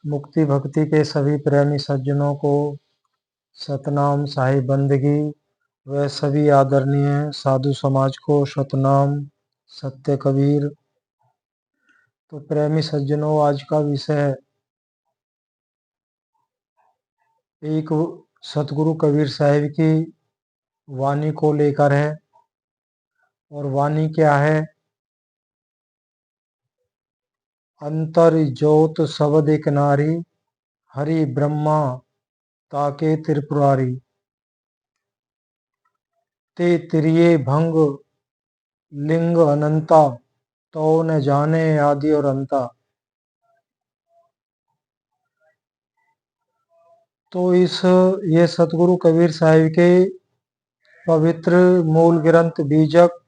मुक्ति भक्ति के सभी प्रेमी सज्जनों को सतनाम साहिब बंदगी व सभी आदरणीय साधु समाज को सतनाम सत्य कबीर। तो प्रेमी सज्जनों, आज का विषय एक सतगुरु कबीर साहिब की वाणी को लेकर है। और वाणी क्या है? अंतर ज्योत शब्द एक नारी, हरि ब्रह्मा ताके त्रिपुरारी। ते तिरिये भंग लिंग अनंता, तो न जाने आदि और अंता। तो ये सतगुरु कबीर साहिब के पवित्र मूल ग्रंथ बीजक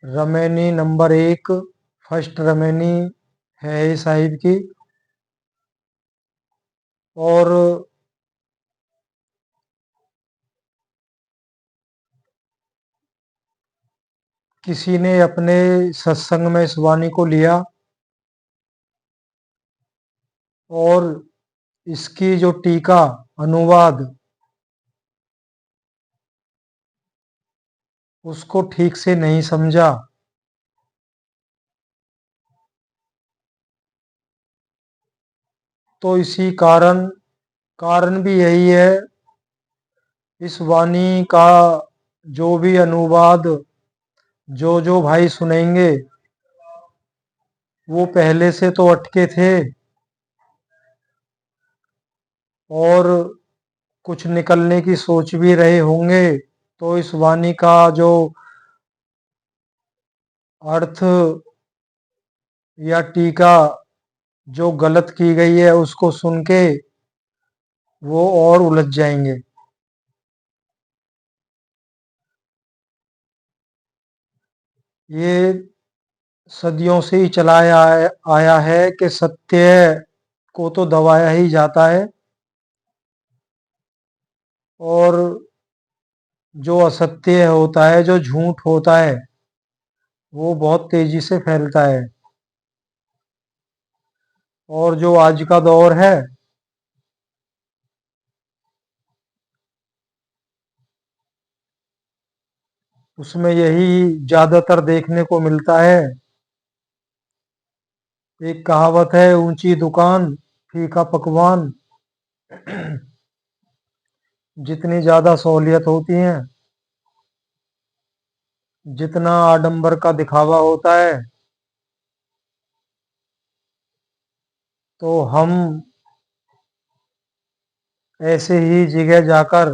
रमैनी नंबर 1 फर्स्ट रमैनी है साहिब की। और किसी ने अपने सत्संग में इस वाणी को लिया और इसकी जो टीका अनुवाद उसको ठीक से नहीं समझा। तो इसी कारण भी यही है, इस वाणी का जो भी अनुवाद जो भाई सुनेंगे वो पहले से तो अटके थे और कुछ निकलने की सोच भी रहे होंगे। तो इस वाणी का जो अर्थ या टीका जो गलत की गई है उसको सुन के वो और उलझ जाएंगे। ये सदियों से ही चलाया आया है कि सत्य को तो दबाया ही जाता है और जो असत्य होता है, जो झूठ होता है, वो बहुत तेजी से फैलता है। और जो आज का दौर है उसमें यही ज्यादातर देखने को मिलता है। एक कहावत है, ऊंची दुकान फीका पकवान। जितनी ज्यादा सहूलियत होती है, जितना आडंबर का दिखावा होता है, तो हम ऐसे ही जगह जाकर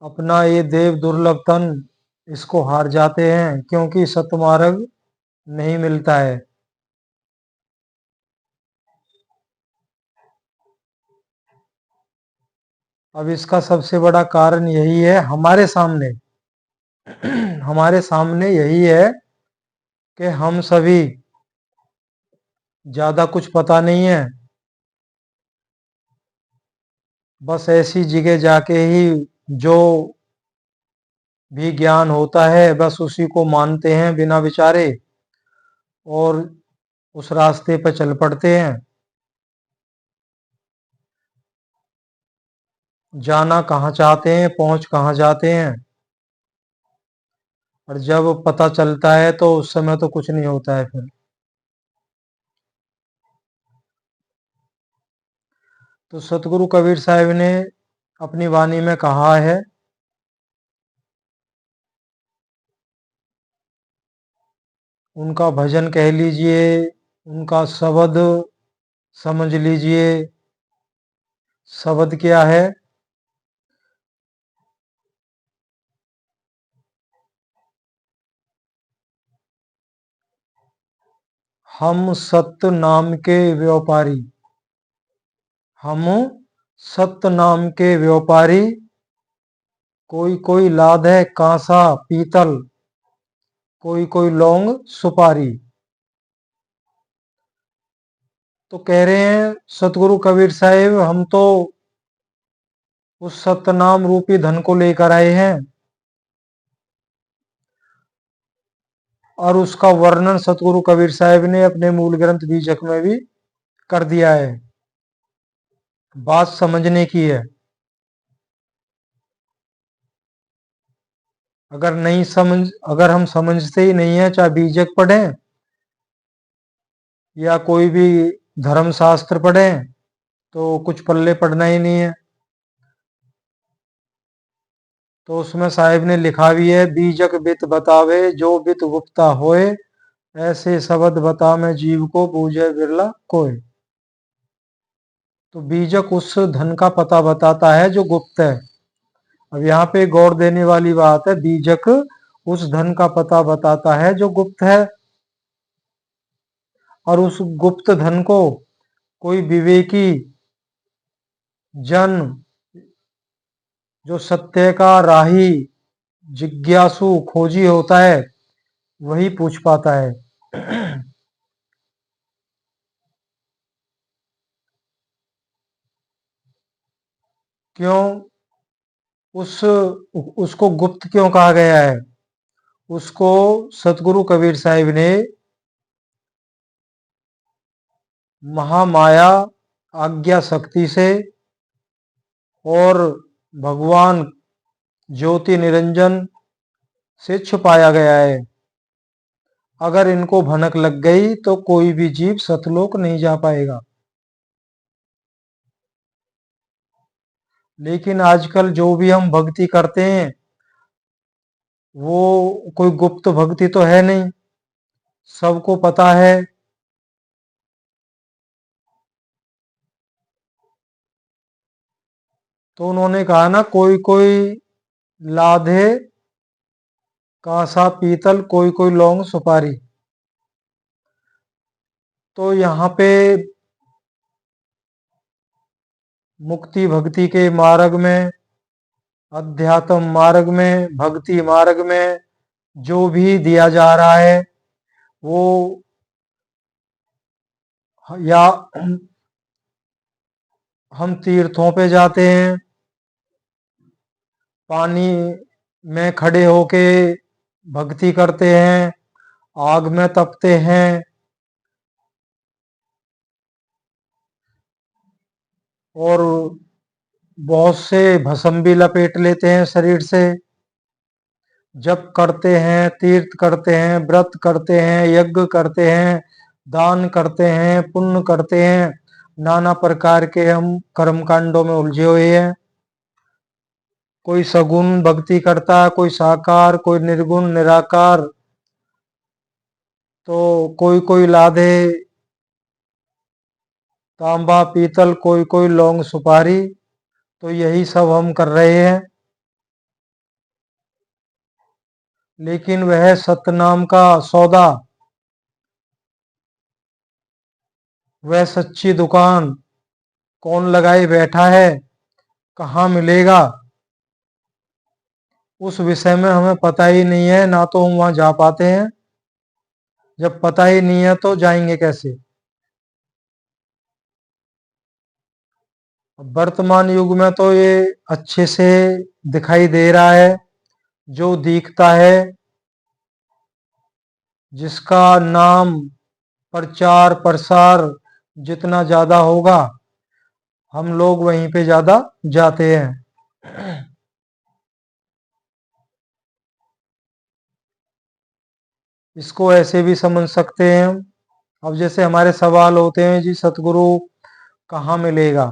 अपना ये देव दुर्लभ तन इसको हार जाते हैं, क्योंकि सतमार्ग नहीं मिलता है। अब इसका सबसे बड़ा कारण यही है, हमारे सामने यही है कि हम सभी ज्यादा कुछ पता नहीं है, बस ऐसी जगह जाके ही जो भी ज्ञान होता है बस उसी को मानते हैं बिना विचारे और उस रास्ते पर चल पड़ते हैं। जाना कहाँ चाहते हैं, पहुंच कहाँ जाते हैं, और जब पता चलता है तो उस समय तो कुछ नहीं होता है फिर। तो सतगुरु कबीर साहब ने अपनी वाणी में कहा है, उनका भजन कह लीजिए, उनका शब्द समझ लीजिए। शब्द क्या है? हम सत्य नाम के व्यापारी, हम सत्य नाम के व्यापारी, कोई कोई लाद है कांसा पीतल, कोई कोई लौंग सुपारी। तो कह रहे हैं सतगुरु कबीर साहिब, हम तो उस सतनाम रूपी धन को लेकर आए हैं और उसका वर्णन सतगुरु कबीर साहब ने अपने मूल ग्रंथ बीजक में भी कर दिया है। बात समझने की है। अगर हम समझते ही नहीं है, चाहे बीजक पढ़ें या कोई भी धर्म शास्त्र पढ़ें, तो कुछ पल्ले पढ़ना ही नहीं है। तो उसमें साहिब ने लिखा भी है, बीजक बित बतावे जो बित गुप्ता होए, ऐसे शब्द बता मैं जीव को बूझे बिरला कोय। तो बीजक उस धन का पता बताता है जो गुप्त है। अब यहाँ पे गौर देने वाली बात है, बीजक उस धन का पता बताता है जो गुप्त है, और उस गुप्त धन को कोई विवेकी जन, जो सत्य का राही जिज्ञासु खोजी होता है, वही पूछ पाता है। क्यों उसको गुप्त क्यों कहा गया है? उसको सतगुरु कबीर साहिब ने महामाया आज्ञा शक्ति से और भगवान ज्योति निरंजन से छुपाया गया है। अगर इनको भनक लग गई तो कोई भी जीव सतलोक नहीं जा पाएगा। लेकिन आजकल जो भी हम भक्ति करते हैं, वो कोई गुप्त भक्ति तो है नहीं, सबको पता है। तो उन्होंने कहा ना, कोई कोई लाधे कांसा पीतल, कोई कोई लौंग सुपारी। तो यहाँ पे मुक्ति भक्ति के मार्ग में, अध्यात्म मार्ग में, भक्ति मार्ग में जो भी दिया जा रहा है, वो या हम तीर्थों पे जाते हैं, पानी में खड़े होके भक्ति करते हैं, आग में तपते हैं, और बहुत से भस्म भी लपेट लेते हैं शरीर से। जप करते हैं, तीर्थ करते हैं, व्रत करते हैं, यज्ञ करते हैं, दान करते हैं, पुण्य करते हैं, नाना प्रकार के हम कर्म कांडों में उलझे हुए हैं। कोई सगुण भक्ति करता है, कोई साकार, कोई निर्गुण निराकार, तो कोई कोई लादे तांबा पीतल, कोई कोई लौंग सुपारी। तो यही सब हम कर रहे हैं। लेकिन वह सतनाम का सौदा, वह सच्ची दुकान कौन लगाए बैठा है, कहाँ मिलेगा, उस विषय में हमें पता ही नहीं है, ना तो हम वहां जा पाते हैं। जब पता ही नहीं है तो जाएंगे कैसे? वर्तमान युग में तो ये अच्छे से दिखाई दे रहा है। जो दिखता है, जिसका नाम प्रचार प्रसार जितना ज्यादा होगा, हम लोग वहीं पे ज्यादा जाते हैं। इसको ऐसे भी समझ सकते हैं। अब जैसे हमारे सवाल होते हैं, जी सतगुरु कहाँ मिलेगा,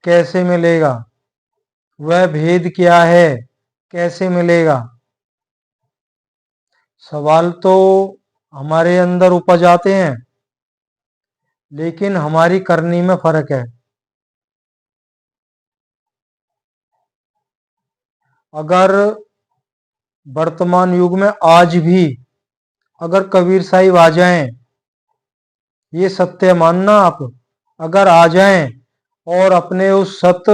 कैसे मिलेगा, वह भेद क्या है, कैसे मिलेगा? सवाल तो हमारे अंदर उपज आते हैं, लेकिन हमारी करनी में फर्क है। अगर वर्तमान युग में आज भी अगर कबीर साहिब आ जाएं, ये सत्य मानना आप, अगर आ जाएं और अपने उस सत्य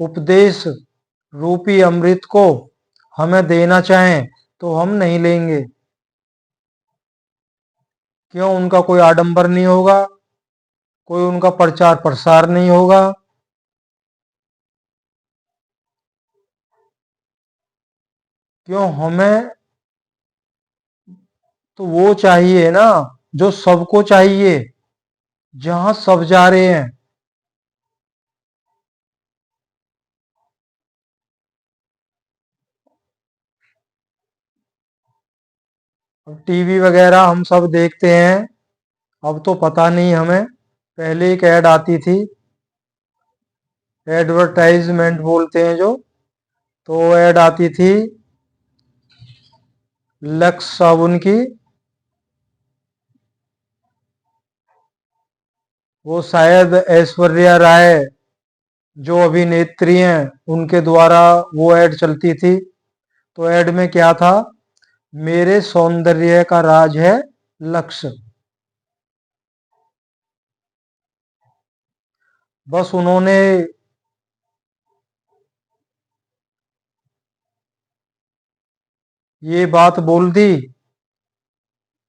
उपदेश रूपी अमृत को हमें देना चाहें, तो हम नहीं लेंगे। क्यों? उनका कोई आडंबर नहीं होगा, कोई उनका प्रचार प्रसार नहीं होगा। क्यों हमें तो वो चाहिए ना जो सबको चाहिए, जहां सब जा रहे हैं। अब टीवी वगैरह हम सब देखते हैं। अब तो पता नहीं हमें, पहले एक ऐड आती थी, एडवर्टाइजमेंट बोलते हैं जो, तो ऐड आती थी लक्स साबुन की। वो शायद ऐश्वर्या राय जो अभिनेत्री हैं उनके द्वारा वो ऐड चलती थी। तो ऐड में क्या था, मेरे सौंदर्य का राज है लक्स। बस उन्होंने ये बात बोल दी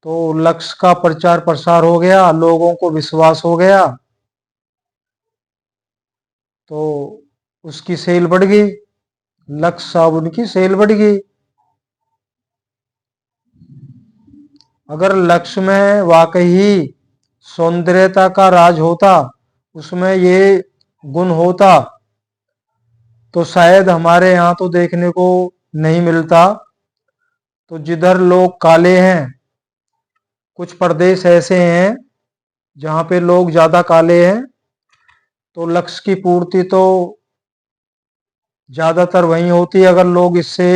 तो लक्स का प्रचार प्रसार हो गया, लोगों को विश्वास हो गया, तो उसकी सेल बढ़ गई, लक्स साबुन की सेल बढ़ गई। अगर लक्ष्य में वाकई ही सौंदर्यता का राज होता, उसमें ये गुण होता, तो शायद हमारे यहाँ तो देखने को नहीं मिलता। तो जिधर लोग काले हैं, कुछ प्रदेश ऐसे हैं जहाँ पे लोग ज्यादा काले हैं, तो लक्ष्य की पूर्ति तो ज्यादातर वहीं होती है, अगर लोग इससे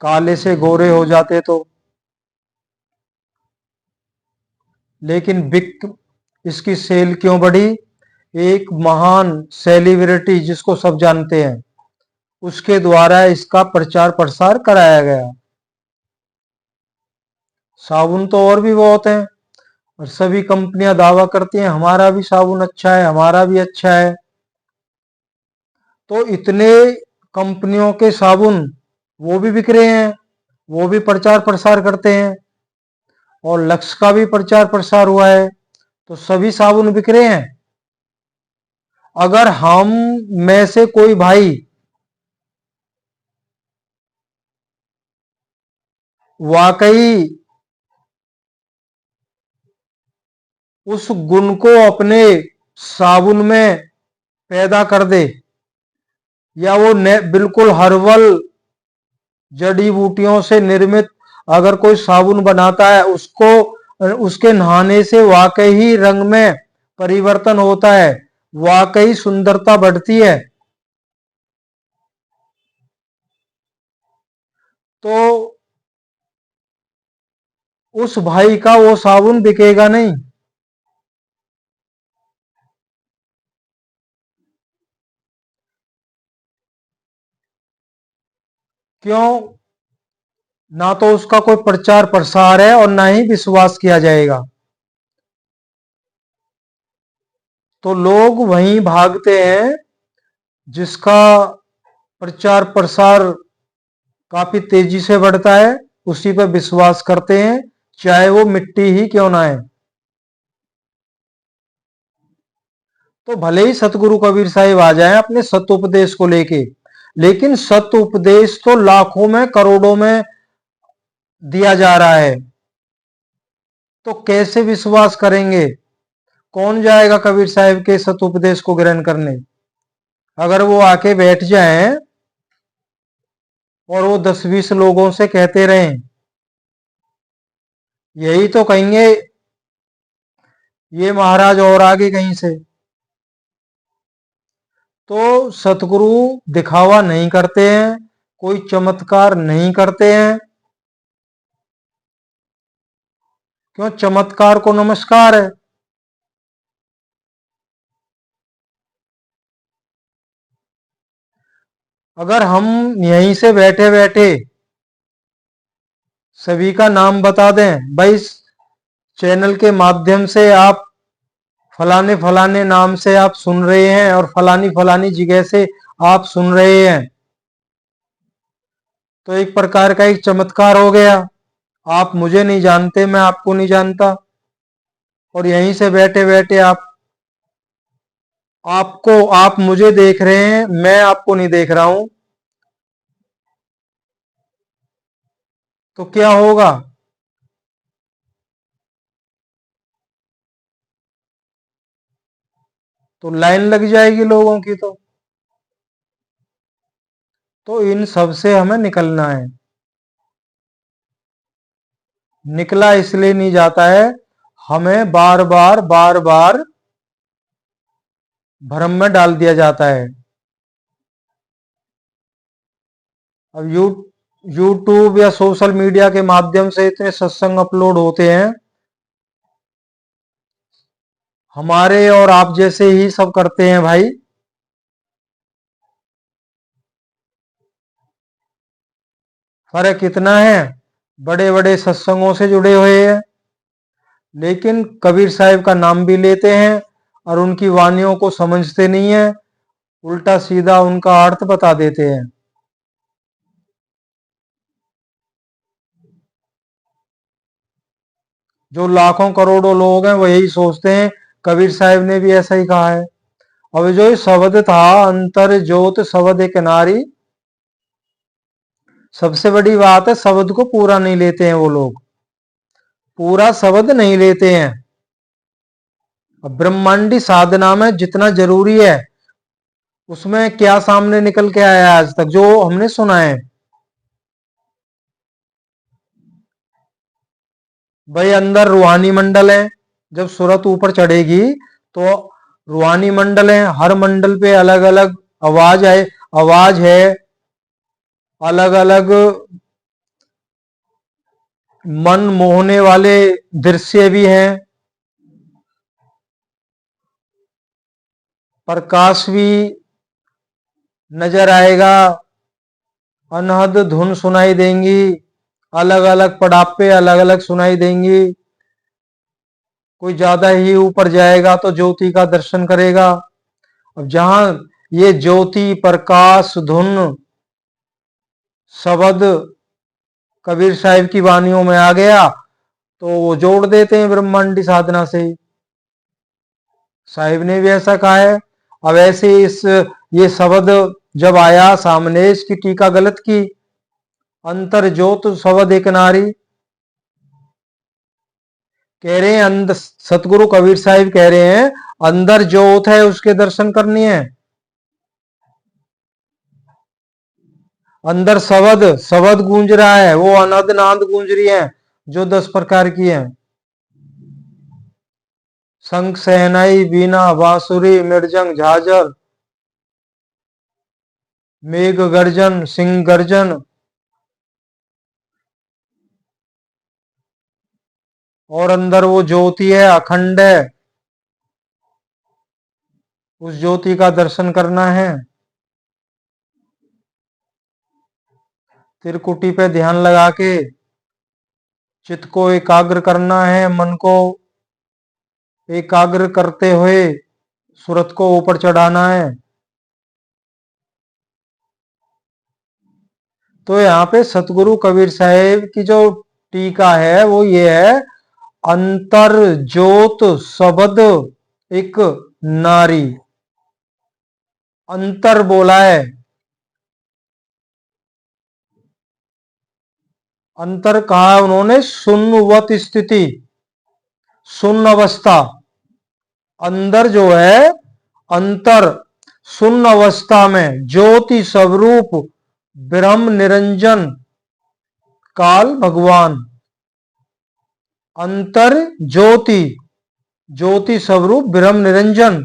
काले से गोरे हो जाते तो। लेकिन बिक इसकी सेल क्यों बढ़ी? एक महान सेलिब्रिटी जिसको सब जानते हैं, उसके द्वारा इसका प्रचार प्रसार कराया गया। साबुन तो और भी बहुत हैं, और सभी कंपनियां दावा करती हैं हमारा भी साबुन अच्छा है, हमारा भी अच्छा है। तो इतने कंपनियों के साबुन वो भी बिक रहे हैं, वो भी प्रचार प्रसार करते हैं, और लक्स का भी प्रचार प्रसार हुआ है, तो सभी साबुन बिक रहे हैं। अगर हम में से कोई भाई वाकई उस गुण को अपने साबुन में पैदा कर दे, या वो बिल्कुल हर्बल जड़ी बूटियों से निर्मित अगर कोई साबुन बनाता है, उसको उसके नहाने से वाकई ही रंग में परिवर्तन होता है, वाकई सुंदरता बढ़ती है, तो उस भाई का वो साबुन बिकेगा नहीं। क्यों? ना तो उसका कोई प्रचार प्रसार है और ना ही विश्वास किया जाएगा, तो लोग वहीं भागते हैं जिसका प्रचार प्रसार काफी तेजी से बढ़ता है, उसी पर विश्वास करते हैं, चाहे वो मिट्टी ही क्यों ना है। तो भले ही सतगुरु कबीर साहिब आ जाएं अपने सत्य उपदेश को लेके, लेकिन सत्य उपदेश तो लाखों में करोड़ों में दिया जा रहा है, तो कैसे विश्वास करेंगे? कौन जाएगा कबीर साहिब के सत्य उपदेश को ग्रहण करने? अगर वो आके बैठ जाएं और वो 10-20 लोगों से कहते रहें, यही तो कहेंगे ये महाराज और आगे कहीं से। तो सतगुरु दिखावा नहीं करते हैं, कोई चमत्कार नहीं करते हैं। क्यों? चमत्कार को नमस्कार है। अगर हम यहीं से बैठे बैठे सभी का नाम बता दें, भाई इस चैनल के माध्यम से आप फलाने फलाने नाम से आप सुन रहे हैं और फलानी फलानी जगह से आप सुन रहे हैं, तो एक प्रकार का एक चमत्कार हो गया। आप मुझे नहीं जानते, मैं आपको नहीं जानता, और यहीं से बैठे बैठे आप मुझे देख रहे हैं, मैं आपको नहीं देख रहा हूं। तो क्या होगा? तो लाइन लग जाएगी लोगों की। तो इन सब से हमें निकलना है। निकला इसलिए नहीं जाता है, हमें बार बार भ्रम में डाल दिया जाता है। अब यूट्यूब या सोशल मीडिया के माध्यम से इतने सत्संग अपलोड होते हैं, हमारे और आप जैसे ही सब करते हैं भाई। फर्क इतना है, बड़े बड़े सत्संगों से जुड़े हुए हैं, लेकिन कबीर साहिब का नाम भी लेते हैं और उनकी वानियों को समझते नहीं है, उल्टा सीधा उनका अर्थ बता देते हैं। जो लाखों करोड़ों लोग हैं वो यही सोचते हैं, कबीर साहिब ने भी ऐसा ही कहा है। अब जो शब्द था, अंतर ज्योत शब्द एक नारी, सबसे बड़ी बात है शब्द को पूरा नहीं लेते हैं वो लोग, पूरा शब्द नहीं लेते हैं। अब ब्रह्मांडी साधना में जितना जरूरी है उसमें क्या सामने निकल के आया आज तक जो हमने सुना है? भाई अंदर रूहानी मंडल है, जब सूरत ऊपर चढ़ेगी तो रूहानी मंडल है, हर मंडल पे अलग अलग आवाज है, आवाज है, अलग अलग मन मोहने वाले दृश्य भी हैं, प्रकाश भी नजर आएगा, अनहद धुन सुनाई देंगी, अलग अलग पड़ापे अलग अलग सुनाई देंगी। कोई ज्यादा ही ऊपर जाएगा तो ज्योति का दर्शन करेगा। अब जहां ये ज्योति प्रकाश धुन शब्द कबीर साहिब की वानियों में आ गया तो वो जोड़ देते हैं ब्रह्मांडी साधना से। साहिब ने भी ऐसा कहा है। अब ऐसे इस ये शब्द जब आया सामने, इसकी टीका गलत की, अंतर ज्योत शब्द एक नारी, कह रहे हैं अंदर, सतगुरु कबीर साहिब कह रहे हैं अंदर ज्योत है उसके दर्शन करनी है। अंदर शब्द शब्द गूंज रहा है, वो अनहद नाद गूंज रही है जो 10 प्रकार की है। शंख सहनाई बीना बांसुरी मृदंग झांझर मेघ गर्जन सिंह गर्जन, और अंदर वो ज्योति है अखंड है, उस ज्योति का दर्शन करना है। त्रिकुटी पे ध्यान लगा के चित्त को एकाग्र करना है, मन को एकाग्र करते हुए सूरत को ऊपर चढ़ाना है। तो यहाँ पे सतगुरु कबीर साहेब की जो टीका है वो ये है, अंतर ज्योत शब्द एक नारी। अंतर बोला है, अंतर कहा उन्होंने शून्यवत स्थिति, शून्य अवस्था। अंदर जो है अंतर शून्य अवस्था में ज्योति स्वरूप ब्रह्म निरंजन काल भगवान। अंतर ज्योति, ज्योति स्वरूप ब्रह्म निरंजन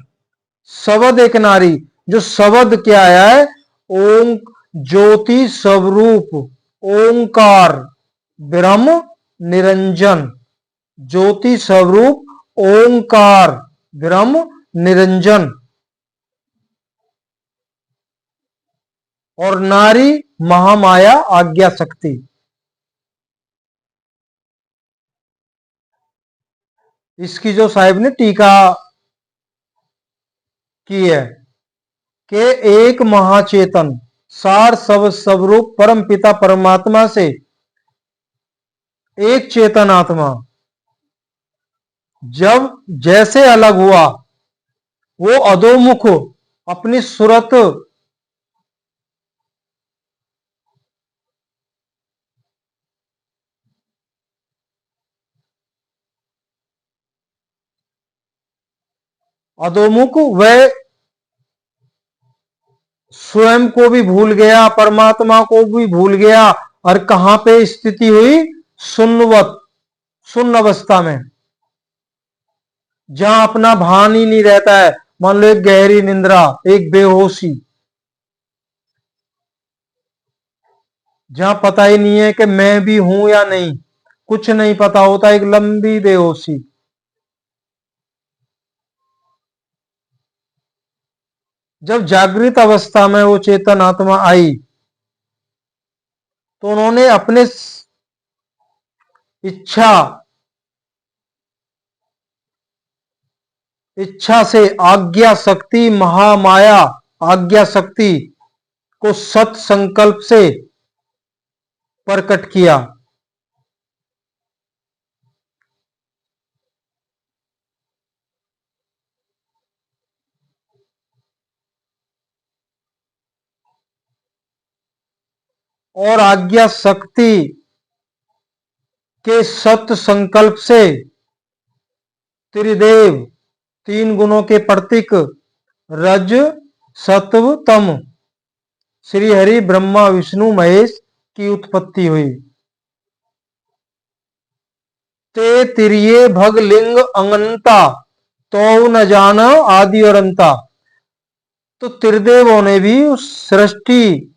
शब्द एक नारी। जो शब्द क्या है? ओम, ज्योति स्वरूप ओंकार ब्रह्म निरंजन, ज्योति स्वरूप ओंकार ब्रह्म निरंजन। और नारी महामाया आज्ञा शक्ति। इसकी जो साहिब ने टीका की है कि एक महाचेतन सार सब स्वरूप परम पिता परमात्मा से एक चेतन आत्मा जब जैसे अलग हुआ, वो अधोमुख अपनी सूरत अधोमुख वह स्वयं को भी भूल गया, परमात्मा को भी भूल गया, और कहां पे स्थिति हुई? शून्यवत, शून्य अवस्था में, जहां अपना भान ही नहीं रहता है। मान लो एक गहरी निंद्रा, एक बेहोशी, जहां पता ही नहीं है कि मैं भी हूं या नहीं, कुछ नहीं पता होता, एक लंबी बेहोशी। जब जागृत अवस्था में वो चेतन आत्मा आई, तो उन्होंने अपने इच्छा इच्छा से आज्ञा शक्ति, महामाया आज्ञा शक्ति को सत संकल्प से प्रकट किया। और आज्ञा शक्ति के सत संकल्प से त्रिदेव, तीन गुणों के प्रतीक रज सत्व तम, श्री हरि ब्रह्मा विष्णु महेश की उत्पत्ति हुई। ते तिरिये भग लिंग अंगनता, तो न जान आदि और अंता। तो त्रिदेवों ने भी उस सृष्टि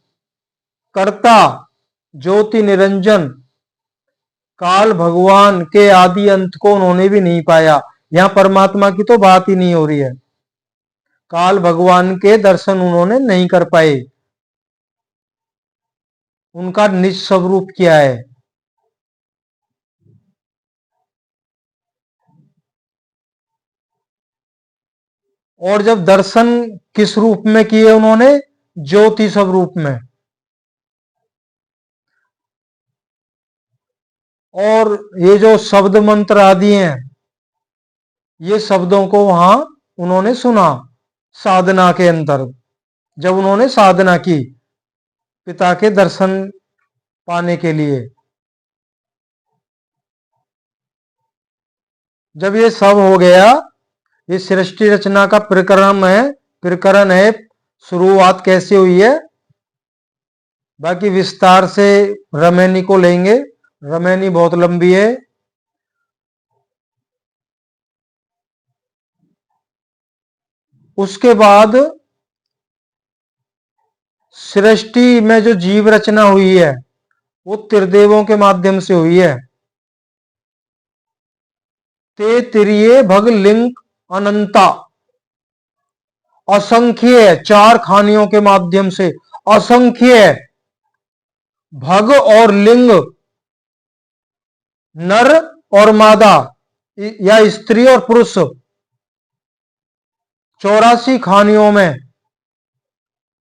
कर्ता ज्योति निरंजन काल भगवान के आदि अंत को उन्होंने भी नहीं पाया। यहां परमात्मा की तो बात ही नहीं हो रही है। काल भगवान के दर्शन उन्होंने नहीं कर पाए। उनका निज स्वरूप क्या है? और जब दर्शन किस रूप में किए उन्होंने? ज्योति स्वरूप में। और ये जो शब्द मंत्र आदि हैं, ये शब्दों को वहां उन्होंने सुना साधना के अंदर, जब उन्होंने साधना की पिता के दर्शन पाने के लिए। जब ये सब हो गया, ये सृष्टि रचना का प्रकरण है। शुरुआत कैसे हुई है, बाकी विस्तार से रमैनी को लेंगे। रमैनी बहुत लंबी है। उसके बाद सृष्टि में जो जीव रचना हुई है, वो त्रिदेवों के माध्यम से हुई है। ते तिरिये भग लिंग अनंता, असंख्य चार खानियों के माध्यम से असंख्य भग और लिंग, नर और मादा या स्त्री और पुरुष, 84 खानियों में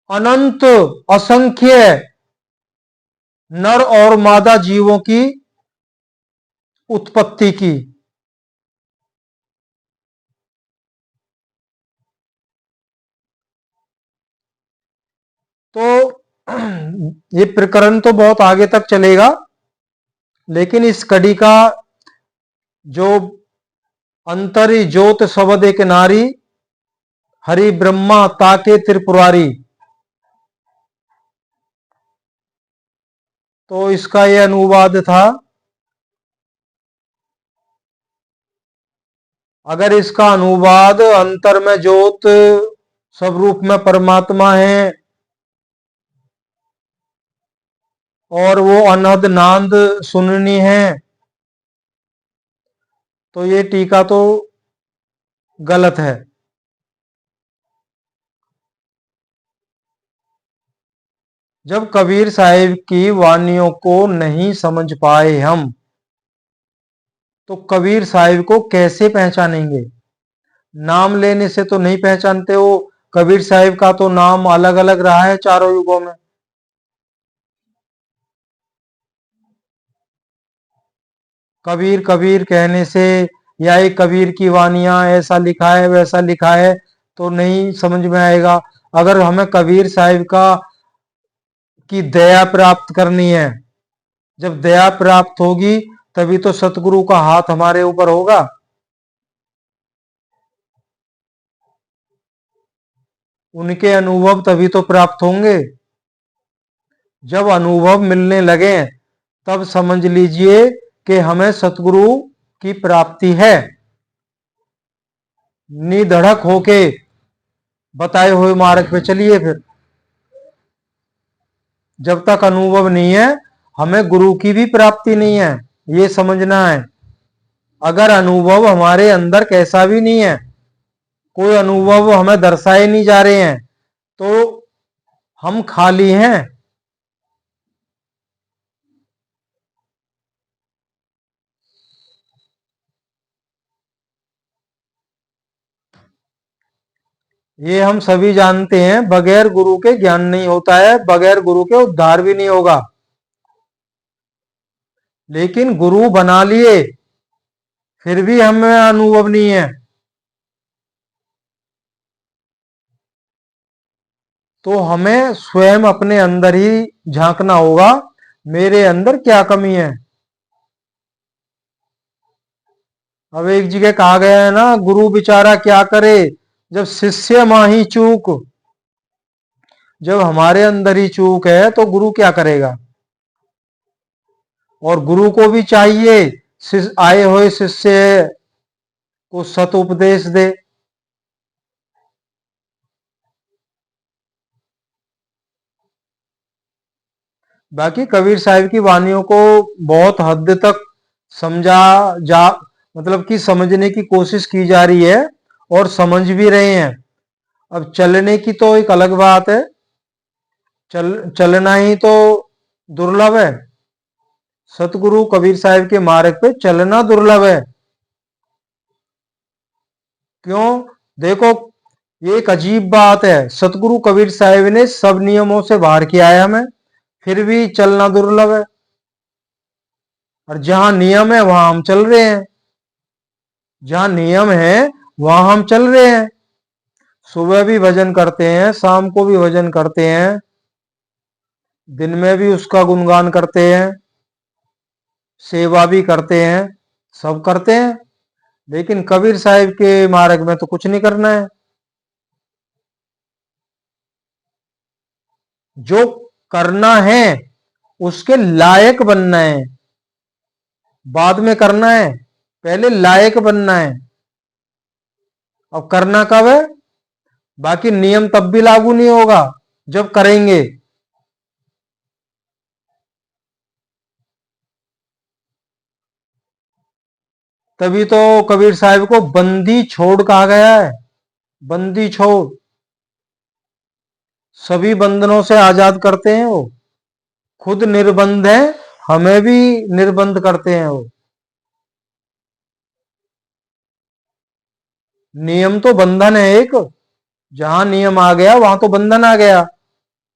अनंत असंख्य नर और मादा जीवों की उत्पत्ति की। तो ये प्रकरण तो बहुत आगे तक चलेगा, लेकिन इस कड़ी का जो अंतरी ज्योत शब्द एक नारी, हरि ब्रह्मा ताके त्रिपुरारी, तो इसका यह अनुवाद था। अगर इसका अनुवाद अंतर में ज्योत सब रूप में परमात्मा है और वो अनहद नाद सुननी है, तो ये टीका तो गलत है। जब कबीर साहिब की वानियों को नहीं समझ पाए हम, तो कबीर साहिब को कैसे पहचानेंगे? नाम लेने से तो नहीं पहचानते हो। कबीर साहिब का तो नाम अलग अलग रहा है चारों युगों में। कबीर कबीर कहने से, या एक कबीर की वानियां ऐसा लिखा है वैसा लिखा है, तो नहीं समझ में आएगा। अगर हमें कबीर साहिब का की दया प्राप्त करनी है, जब दया प्राप्त होगी तभी तो सतगुरु का हाथ हमारे ऊपर होगा। उनके अनुभव तभी तो प्राप्त होंगे। जब अनुभव मिलने लगे तब समझ लीजिए कि हमें सतगुरु की प्राप्ति है। निधड़क होके बताए हुए मार्ग पे चलिए। फिर जब तक अनुभव नहीं है हमें गुरु की भी प्राप्ति नहीं है, ये समझना है। अगर अनुभव हमारे अंदर कैसा भी नहीं है, कोई अनुभव हमें दर्शाए नहीं जा रहे हैं, तो हम खाली हैं। ये हम सभी जानते हैं, बगैर गुरु के ज्ञान नहीं होता है, बगैर गुरु के उद्धार भी नहीं होगा। लेकिन गुरु बना लिए फिर भी हमें अनुभव नहीं है, तो हमें स्वयं अपने अंदर ही झांकना होगा, मेरे अंदर क्या कमी है। अब एक जगह कहा गया है ना, गुरु बेचारा क्या करे जब शिष्य माही चूक। जब हमारे अंदर ही चूक है तो गुरु क्या करेगा। और गुरु को भी चाहिए आए हुए शिष्य को सत उपदेश दे। बाकी कबीर साहिब की वानियों को बहुत हद तक समझा जा मतलब कि समझने की कोशिश की जा रही है और समझ भी रहे हैं। अब चलने की तो एक अलग बात है, चलना ही तो दुर्लभ है। सतगुरु कबीर साहिब के मार्ग पे चलना दुर्लभ है। क्यों? देखो, ये एक अजीब बात है, सतगुरु कबीर साहिब ने सब नियमों से बाहर किया है हमें, फिर भी चलना दुर्लभ है। और जहां नियम है वहां हम चल रहे हैं, जहां नियम है वहां हम चल रहे हैं। सुबह भी भजन करते हैं, शाम को भी भजन करते हैं, दिन में भी उसका गुणगान करते हैं, सेवा भी करते हैं, सब करते हैं। लेकिन कबीर साहिब के मार्ग में तो कुछ नहीं करना है। जो करना है उसके लायक बनना है, बाद में करना है, पहले लायक बनना है। अब करना कब है? बाकी नियम तब भी लागू नहीं होगा जब करेंगे। तभी तो कबीर साहिब को बंदी छोड़ कहा गया है। बंदी छोड़, सभी बंधनों से आजाद करते हैं वो, खुद निर्बंध है, हमें भी निर्बंध करते हैं वो। नियम तो बंधन है एक, जहां नियम आ गया वहां तो बंधन आ गया।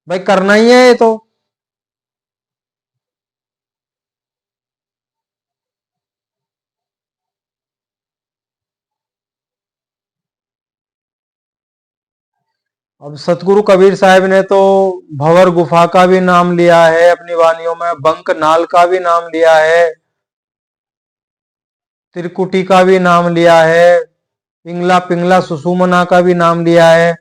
भाई करना ही है ये तो। अब सतगुरु कबीर साहब ने तो भंवर गुफा का भी नाम लिया है अपनी वानियों में, बंक नाल का भी नाम लिया है, त्रिकुटी का भी नाम लिया है, पिंगला पिंगला सुषुमना का भी नाम लिया है।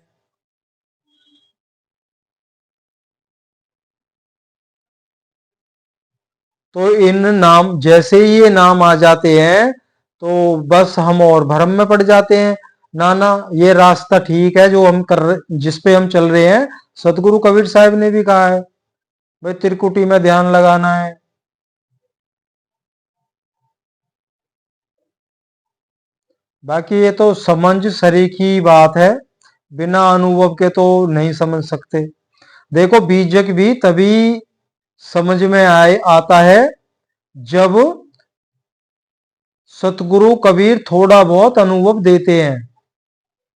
तो इन नाम जैसे ही ये नाम आ जाते हैं तो बस हम और भ्रम में पड़ जाते हैं। ना ना, ये रास्ता ठीक है जो हम कर रहे, जिस पे हम चल रहे हैं। सतगुरु कबीर साहब ने भी कहा है भाई त्रिकुटी में ध्यान लगाना है। बाकी ये तो समझ सरी की बात है, बिना अनुभव के तो नहीं समझ सकते। देखो, बीजक भी तभी समझ में आए आता है जब सतगुरु कबीर थोड़ा बहुत अनुभव देते हैं।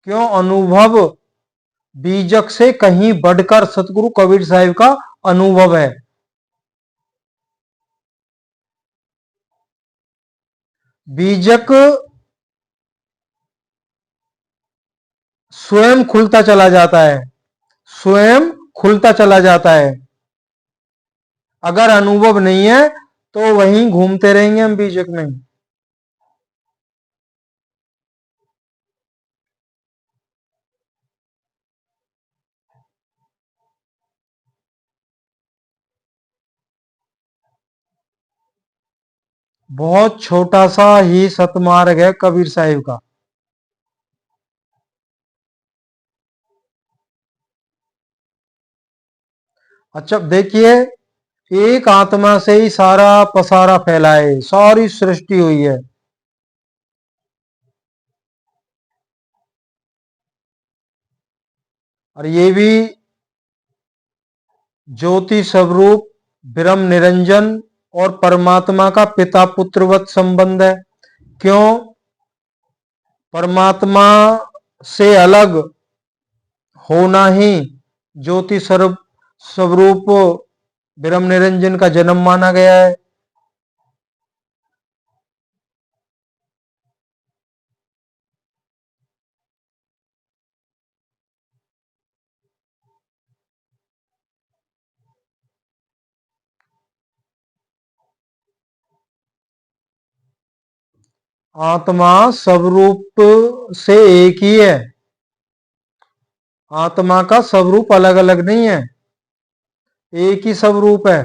क्यों? अनुभव बीजक से कहीं बढ़कर सतगुरु कबीर साहिब का अनुभव है। बीजक स्वयं खुलता चला जाता है, स्वयं खुलता चला जाता है। अगर अनुभव नहीं है तो वहीं घूमते रहेंगे हम बीजक में। बहुत छोटा सा ही सतमार्ग है कबीर साहिब का। अच्छा देखिए, एक आत्मा से ही सारा पसारा फैला है, सारी सृष्टि हुई है। और ये भी ज्योति स्वरूप ब्रह्म निरंजन और परमात्मा का पिता पुत्रवत संबंध है। क्यों? परमात्मा से अलग होना ही ज्योति स्वरूप ब्रह्म निरंजन का जन्म माना गया है। आत्मा स्वरूप से एक ही है। आत्मा का स्वरूप अलग अलग नहीं है, एक ही स्वरूप है।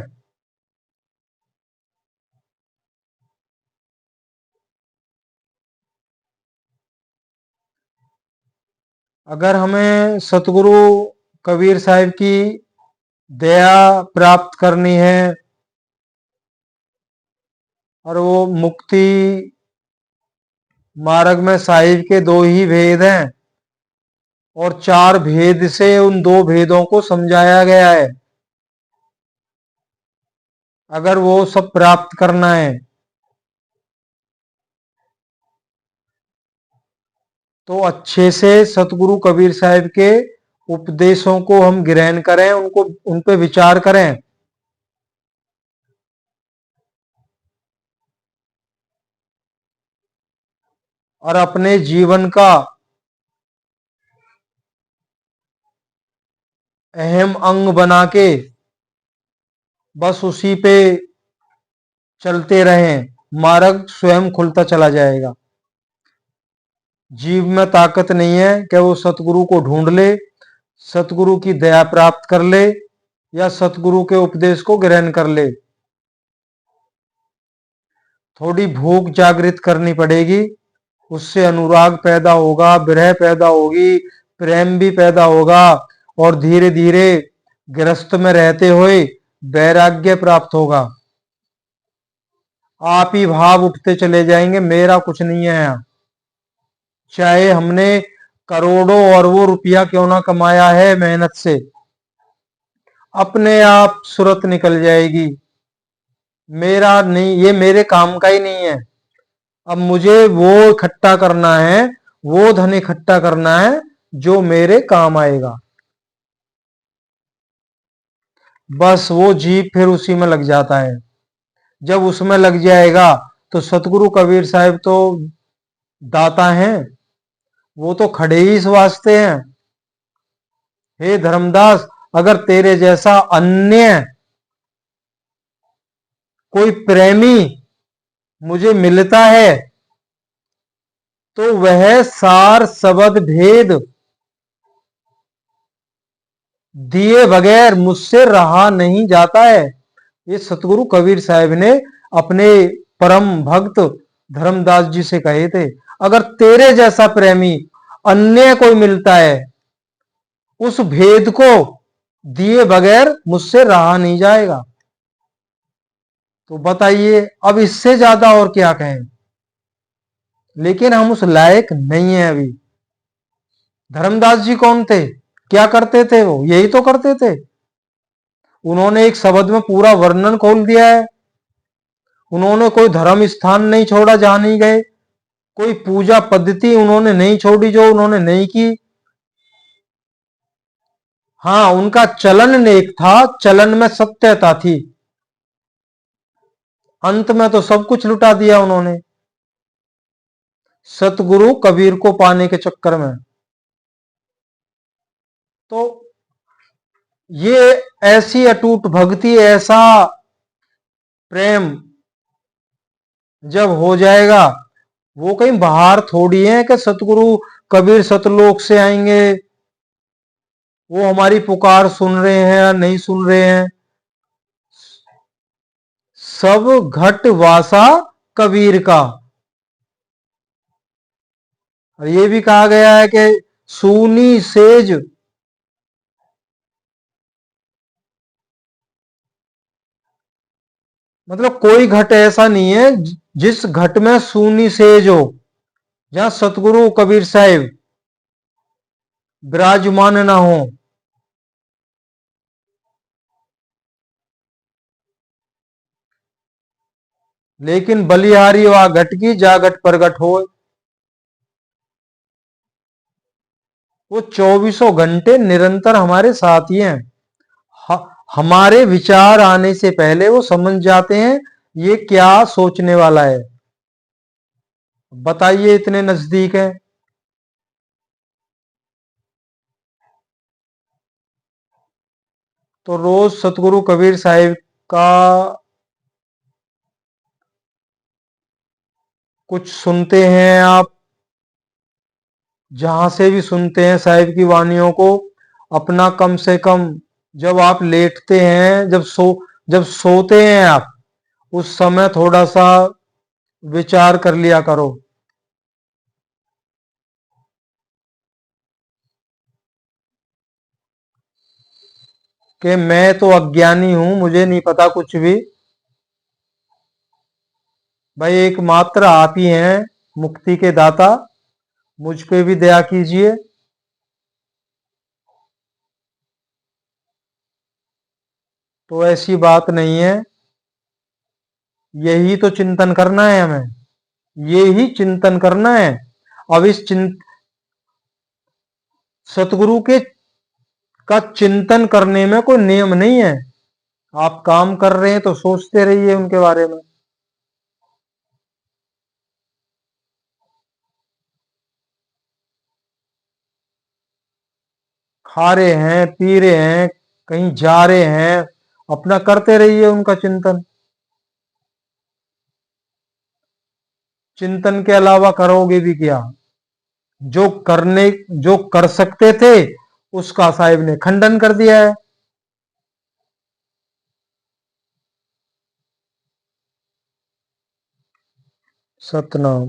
अगर हमें सतगुरु कबीर साहिब की दया प्राप्त करनी है और वो मुक्ति मार्ग में साहिब के दो ही भेद हैं और चार भेद से उन दो भेदों को समझाया गया है। अगर वो सब प्राप्त करना है तो अच्छे से सतगुरु कबीर साहिब के उपदेशों को हम ग्रहण करें, उनको उन पे विचार करें। और अपने जीवन का अहम अंग बना के बस उसी पे चलते रहें, मार्ग स्वयं खुलता चला जाएगा। जीव में ताकत नहीं है कि वो सतगुरु को ढूंढ ले, सतगुरु की दया प्राप्त कर ले या सतगुरु के उपदेश को ग्रहण कर ले। थोड़ी भूख जागृत करनी पड़ेगी, उससे अनुराग पैदा होगा, विरह पैदा होगी, प्रेम भी पैदा होगा और धीरे धीरे गृहस्थ में रहते हुए वैराग्य प्राप्त होगा। आप ही भाव उठते चले जाएंगे, मेरा कुछ नहीं है यहाँ। चाहे हमने करोड़ों और वो रुपया क्यों ना कमाया है मेहनत से, अपने आप सूरत निकल जाएगी, मेरा नहीं, ये मेरे काम का ही नहीं है। अब मुझे वो इकट्ठा करना है, वो धन इकट्ठा करना है जो मेरे काम आएगा। बस वो जीव फिर उसी में लग जाता है। जब उसमें लग जाएगा तो सतगुरु कबीर साहिब तो दाता हैं, वो तो खड़े ही इस वास्ते हैं। हे धर्मदास, अगर तेरे जैसा अन्य कोई प्रेमी मुझे मिलता है तो वह सार सबद भेद दिए बगैर मुझसे रहा नहीं जाता है। ये सतगुरु कबीर साहिब ने अपने परम भक्त धर्मदास जी से कहे थे। अगर तेरे जैसा प्रेमी अन्य कोई मिलता है, उस भेद को दिए बगैर मुझसे रहा नहीं जाएगा। तो बताइए अब इससे ज्यादा और क्या कहें। लेकिन हम उस लायक नहीं है अभी। धर्मदास जी कौन थे, क्या करते थे? वो यही तो करते थे। उन्होंने एक शब्द में पूरा वर्णन खोल दिया है। उन्होंने कोई धर्म स्थान नहीं छोड़ा जहां नहीं गए, कोई पूजा पद्धति उन्होंने नहीं छोड़ी जो उन्होंने नहीं की। हाँ, उनका चलन नेक था, चलन में सत्यता थी। अंत में तो सब कुछ लुटा दिया उन्होंने सतगुरु कबीर को पाने के चक्कर में। तो ये ऐसी अटूट भक्ति, ऐसा प्रेम जब हो जाएगा, वो कहीं बाहर थोड़ी है कि सतगुरु कबीर सतलोक से आएंगे, वो हमारी पुकार सुन रहे हैं या नहीं सुन रहे हैं। सब घट वासा कबीर का। और ये भी कहा गया है कि सूनी सेज, मतलब कोई घट ऐसा नहीं है जिस घट में सूनी सेज हो, जहां सतगुरु कबीर साहिब विराजमान ना हो। लेकिन बलिहारी वा घट की जा घट प्रगट हो। वो चौबीसों घंटे निरंतर हमारे साथ ही हैं। हमारे विचार आने से पहले वो समझ जाते हैं ये क्या सोचने वाला है। बताइए, इतने नजदीक है। तो रोज सतगुरु कबीर साहिब का कुछ सुनते हैं आप, जहां से भी सुनते हैं साहिब की वाणियों को, अपना कम से कम जब आप लेटते हैं, जब सोते हैं आप, उस समय थोड़ा सा विचार कर लिया करो कि मैं तो अज्ञानी हूं, मुझे नहीं पता कुछ भी। भाई एकमात्र आप ही हैं मुक्ति के दाता, मुझ पे भी दया कीजिए। तो ऐसी बात नहीं है, यही तो चिंतन करना है हमें, यही चिंतन करना है। अब इस सतगुरु के का चिंतन करने में कोई नियम नहीं है। आप काम कर रहे हैं तो सोचते रहिए उनके बारे में। खा रहे हैं, पी रहे हैं, कहीं जा रहे हैं, अपना करते रहिए उनका चिंतन। चिंतन के अलावा करोगे भी क्या? जो कर सकते थे उसका साहिब ने खंडन कर दिया है। सतनाम।